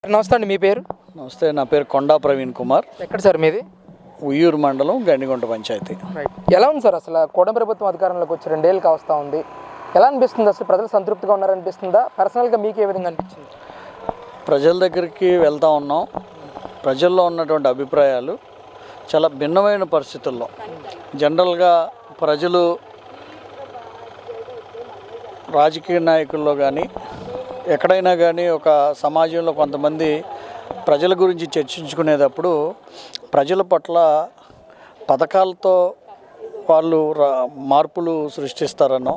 నమస్తే అండి, మీ పేరు? నమస్తే, నా పేరు కొండా ప్రవీణ్ కుమార్. ఎక్కడ సార్ మీది? ఉయ్యూరు మండలం, గండిగుంట పంచాయతీ. ఎలా ఉంది సార్ అసలు కూటమి ప్రభుత్వం అధికారంలోకి వచ్చి 2 ఏళ్ళు కావస్తూ ఉంది? ఎలా అనిపిస్తుంది? అసలు ప్రజలు సంతృప్తిగా ఉన్నారనిపిస్తుందా? పర్సనల్గా మీకు ఏ విధంగా అనిపించింది? ప్రజల దగ్గరికి వెళ్తూ ఉన్నాం. ప్రజల్లో ఉన్నటువంటి అభిప్రాయాలు చాలా భిన్నమైన పరిస్థితుల్లో. జనరల్గా ప్రజలు రాజకీయ నాయకుల్లో కానీ ఎక్కడైనా కానీ ఒక సమాజంలో కొంతమంది ప్రజల గురించి చర్చించుకునేటప్పుడు ప్రజల పట్ల పథకాలతో వాళ్ళు మార్పులు సృష్టిస్తారనో,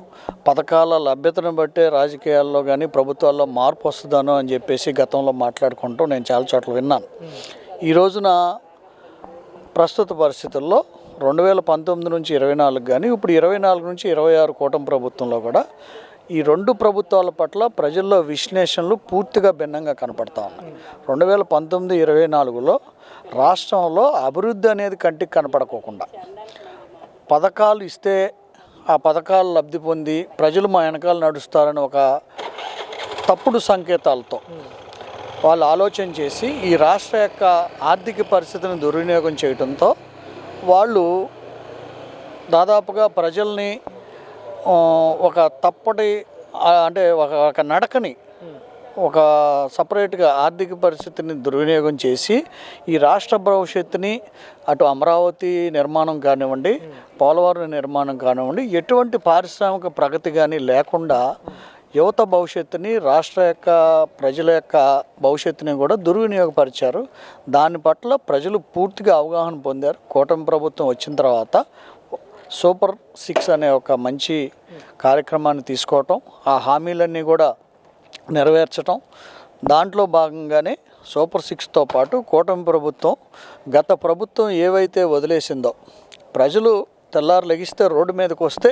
పథకాల లభ్యతను బట్టే రాజకీయాల్లో కానీ ప్రభుత్వాల్లో మార్పు వస్తుందనో అని చెప్పేసి గతంలో మాట్లాడుకుంటూ నేను చాలా చోట్ల విన్నాను. ఈ రోజున ప్రస్తుత పరిస్థితుల్లో 2019 నుంచి 24 కానీ ఇప్పుడు 24 నుంచి 26 కూటమి ప్రభుత్వంలో కూడా ఈ 2 ప్రభుత్వాల పట్ల ప్రజల్లో విశ్లేషణలు పూర్తిగా భిన్నంగా కనపడతా ఉన్నాయి. 2019-24లో రాష్ట్రంలో అభివృద్ధి అనేది కంటికి కనపడకోకుండా పథకాలు ఇస్తే ఆ పథకాలు లబ్ధి పొంది ప్రజలు మా వెనకాల నడుస్తారని ఒక తప్పుడు సంకేతాలతో వాళ్ళు ఆలోచన చేసి ఈ రాష్ట్ర యొక్క ఆర్థిక పరిస్థితిని దుర్వినియోగం చేయడంతో వాళ్ళు దాదాపుగా ప్రజల్ని ఒక తప్పటి అంటే ఒక నడకని ఒక సపరేట్గా ఆర్థిక పరిస్థితిని దుర్వినియోగం చేసి ఈ రాష్ట్ర భవిష్యత్తుని అటు అమరావతి నిర్మాణం కానివ్వండి, పోలవరం నిర్మాణం కానివ్వండి, ఎటువంటి పారిశ్రామిక ప్రగతి కానీ లేకుండా యువత భవిష్యత్తుని, రాష్ట్ర యొక్క ప్రజల యొక్క భవిష్యత్తుని కూడా దుర్వినియోగపరిచారు. దాని పట్ల ప్రజలు పూర్తిగా అవగాహన పొందారు. కూటమి ప్రభుత్వం వచ్చిన తర్వాత సూపర్ 6 అనే ఒక మంచి కార్యక్రమాన్ని తీసుకోవటం, ఆ హామీలన్నీ కూడా నెరవేర్చటం, దాంట్లో భాగంగానే సూపర్ 6తో పాటు కూటమి ప్రభుత్వం గత ప్రభుత్వం ఏవైతే వదిలేసిందో, ప్రజలు తెల్లారు లెగిస్తే రోడ్డు మీదకి వస్తే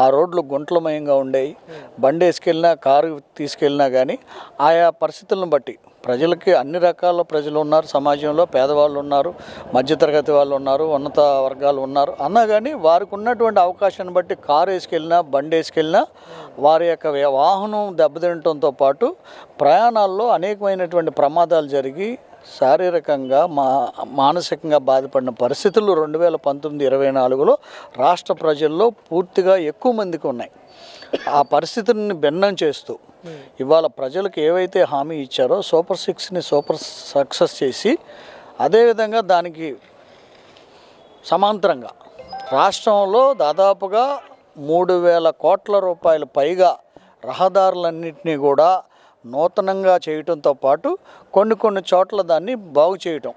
ఆ రోడ్లు గుంటలమయంగా ఉండేవి. బండి వేసుకెళ్ళినా, కారు తీసుకెళ్ళినా కానీ ఆయా పరిస్థితులను బట్టి ప్రజలకి అన్ని రకాల ప్రజలు ఉన్నారు. సమాజంలో పేదవాళ్ళు ఉన్నారు, మధ్యతరగతి వాళ్ళు ఉన్నారు, ఉన్నత వర్గాలు ఉన్నారు. అన్నా కానీ వారికి ఉన్నటువంటి అవకాశాన్ని బట్టి కారు వేసుకెళ్ళినా, బండి వేసుకెళ్ళినా వారి యొక్క వాహనం దెబ్బతినటంతో పాటు ప్రయాణాల్లో అనేకమైనటువంటి ప్రమాదాలు జరిగి శారీరకంగా మానసికంగా బాధపడిన పరిస్థితులు 2019-24లో రాష్ట్ర ప్రజల్లో పూర్తిగా ఎక్కువ మందికి ఉన్నాయి. ఆ పరిస్థితులను భిన్నం చేస్తూ ఇవాళ ప్రజలకు ఏవైతే హామీ ఇచ్చారో సూపర్ 6ని సూపర్ సక్సెస్ చేసి, అదేవిధంగా దానికి సమాంతరంగా రాష్ట్రంలో దాదాపుగా 3,000 కోట్ల రూపాయల పైగా రహదారులన్నింటినీ కూడా నూతనంగా చేయటంతో పాటు కొన్ని చోట్ల దాన్ని బాగు చేయటం,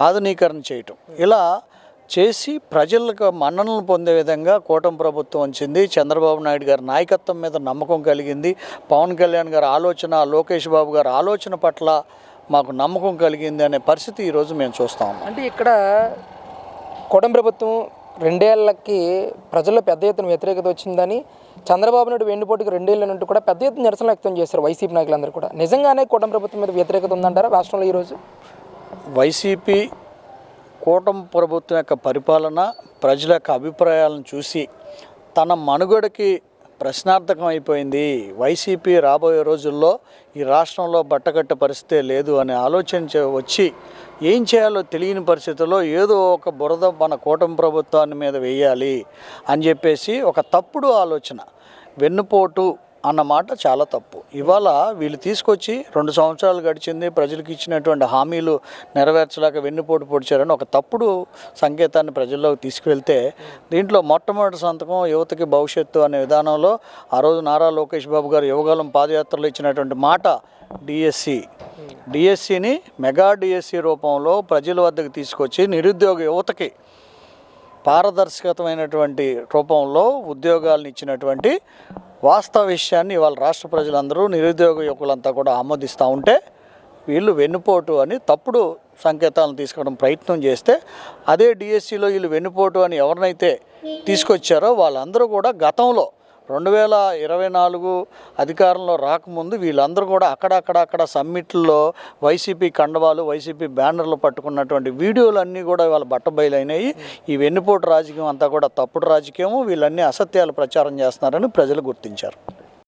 ఆధునీకరణ చేయటం, ఇలా చేసి ప్రజలకు మన్ననలు పొందే విధంగా కూటమి ప్రభుత్వం వచ్చింది. చంద్రబాబు నాయుడు గారి నాయకత్వం మీద నమ్మకం కలిగింది. పవన్ కళ్యాణ్ గారి ఆలోచన, లోకేష్ బాబు గారి ఆలోచన పట్ల మాకు నమ్మకం కలిగింది అనే పరిస్థితి ఈరోజు మేము చూస్తాం. అంటే ఇక్కడ కూటమి ప్రభుత్వం 2 ఏళ్ళకి ప్రజల్లో పెద్ద ఎత్తున వ్యతిరేకత వచ్చిందని, చంద్రబాబు నాయుడు వెన్నుపోటుకి 2 ఏళ్ళ నుండి కూడా పెద్ద ఎత్తున నిరసన వ్యక్తం చేశారు వైసీపీ నాయకులందరూ కూడా. నిజంగానే కూటమి ప్రభుత్వం మీద వ్యతిరేకత ఉందంటారా రాష్ట్రంలో ఈరోజు? వైసీపీ కూటమి ప్రభుత్వం యొక్క పరిపాలన, ప్రజల యొక్క అభిప్రాయాలను చూసి తన మనుగడకి ప్రశ్నార్థకం అయిపోయింది. వైసీపీ రాబోయే రోజుల్లో ఈ రాష్ట్రంలో బట్టకట్టే పరిస్థితే లేదు అనే ఆలోచన వచ్చి ఏం చేయాలో తెలియని పరిస్థితుల్లో ఏదో ఒక బురద మన కూటమి ప్రభుత్వాన్ని మీద వేయాలి అని చెప్పేసి ఒక తప్పుడు ఆలోచన, వెన్నుపోటు అన్నమాట చాలా తప్పు. ఇవాళ వీళ్ళు తీసుకొచ్చి 2 సంవత్సరాలు గడిచింది, ప్రజలకు ఇచ్చినటువంటి హామీలు నెరవేర్చలేక వెన్నుపోటు పొడిచారని ఒక తప్పుడు సంకేతాన్ని ప్రజల్లోకి తీసుకువెళ్తే, దీంట్లో మొట్టమొదటి సంతకం యువతకి భవిష్యత్తు అనే విధానంలో ఆ రోజు నారా లోకేష్ బాబు గారు యువగాలం పాదయాత్రలో ఇచ్చినటువంటి మాట డిఎస్సిని మెగా డిఎస్సి రూపంలో ప్రజల వద్దకు తీసుకొచ్చి నిరుద్యోగ యువతకి పారదర్శకతమైనటువంటి రూపంలో ఉద్యోగాలను ఇచ్చినటువంటి వాస్తవ విషయాన్ని ఇవాళ రాష్ట్ర ప్రజలందరూ, నిరుద్యోగ యువకులంతా కూడా ఆమోదిస్తూ ఉంటే, వీళ్ళు వెన్నుపోటు అని తప్పుడు సంకేతాలను తీసుకోవడం ప్రయత్నం చేస్తే, అదే డిఎస్సిలో వీళ్ళు వెన్నుపోటు అని ఎవరినైతే తీసుకొచ్చారో వాళ్ళందరూ కూడా గతంలో 2024 అధికారంలో రాకముందు వీళ్ళందరూ కూడా అక్కడక్కడ సమ్మిట్లో వైసీపీ కండవాలు, వైసీపీ బ్యానర్లు పట్టుకున్నటువంటి వీడియోలన్నీ కూడా ఇవాళ బట్టబయలైనాయి. ఈ వెన్నుపోటు రాజకీయం అంతా కూడా తప్పుడు రాజకీయము, వీళ్ళన్నీ అసత్యాలు ప్రచారం చేస్తున్నారని ప్రజలు గుర్తించారు.